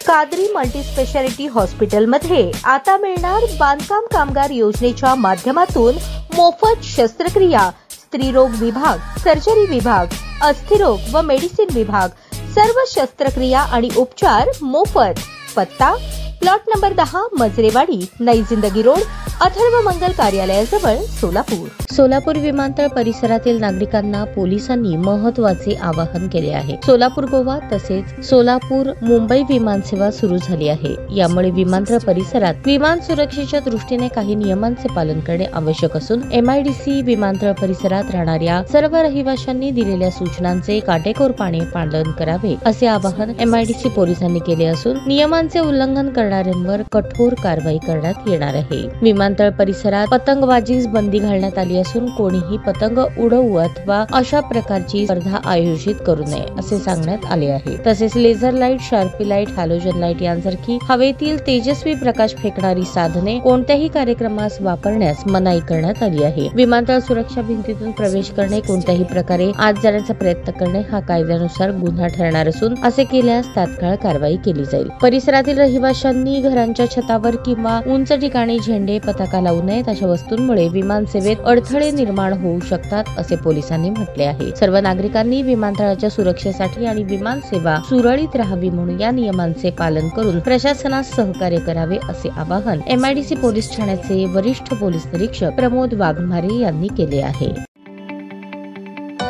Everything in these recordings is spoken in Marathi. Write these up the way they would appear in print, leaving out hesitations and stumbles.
कादरी मल्टीस्पेशालिटी हॉस्पिटलमध्ये आता मिळणार बांधकाम कामगार योजनेच्या माध्यमातून मोफत शस्त्रक्रिया, स्त्रीरोग विभाग, सर्जरी विभाग, अस्थिरोग व मेडिसिन विभाग, सर्व शस्त्रक्रिया आणि उपचार मोफत। पत्ता प्लॉट नंबर 10, मजरेवाडी, नई जिंदगी रोड, अथर्व मंगल कार्यालयाजवळ, सोलापूर। सोलापूर विमानतळ परिसरातील नागरिकांना पोलिसांनी महत्त्वाचे आवाहन केले आहे। सोलापूर गोवा तसेच सोलापूर मुंबई विमानसेवा सुरू झाली आहे। यामुळे विमानतळ परिसरात विमान सुरक्षेच्या दृष्टीने काही नियमांचे पालन करणे आवश्यक असून MIDC विमानतळ परिसरात राहणाऱ्या सर्व रहिवाशांनी दिलेल्या सूचनांचे काटेकोरपणे पालन करावे असे आवाहन MIDC पोलिसांनी केले असून नियमांचे उल्लंघन करणाऱ्यांवर कठोर कारवाई करण्यात येणार आहे। विमानतळ परिसरात पतंगबाजीस बंदी घालण्यात आली असून कोणीही पतंग उडवू अथवा अशा प्रकारची स्पर्धा आयोजित करू नये असे सांगण्यात आले आहे। तसेच laser light, sharpy light, halogen light यांसारखी हवेतील तेजस्वी प्रकाश फेकणारी साधने कोणत्याही कार्यक्रमास वापरण्यास मनाई करण्यात आली आहे। विमानतळ सुरक्षा भिंतीतून प्रवेश करणे, कोणत्याही प्रकारे आत जाण्याचा प्रयत्न करणे हा कायद्यानुसार गुन्हा ठरणार असून असे केल्यास तात्काळ कारवाई केली जाईल। परिसरातील रहिवाशांनी घरांच्या छतावर किंवा उंच ठिकाणी झेंडे, पताका लावू नयेत। अशा वस्तूंमुळे विमान सेवेत अडथळे निर्माण होऊ शकतात असे पोलिसांनी म्हटले आहे। सर्व नागरिकांनी विमानतळाच्या सुरक्षेसाठी आणि विमान सेवा सुरळीत राहावी म्हणून या नियमांचे पालन करून प्रशासनास सहकार्य करावे असे आवाहन MIDC पोलीस ठाण्याचे वरिष्ठ पोलीस निरीक्षक प्रमोद वाघमारे यांनी केले आहे।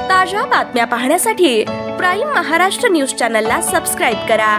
ताज्या बातम्या पाहण्यासाठी प्राईम महाराष्ट्र न्यूज चॅनलला सबस्क्राईब करा।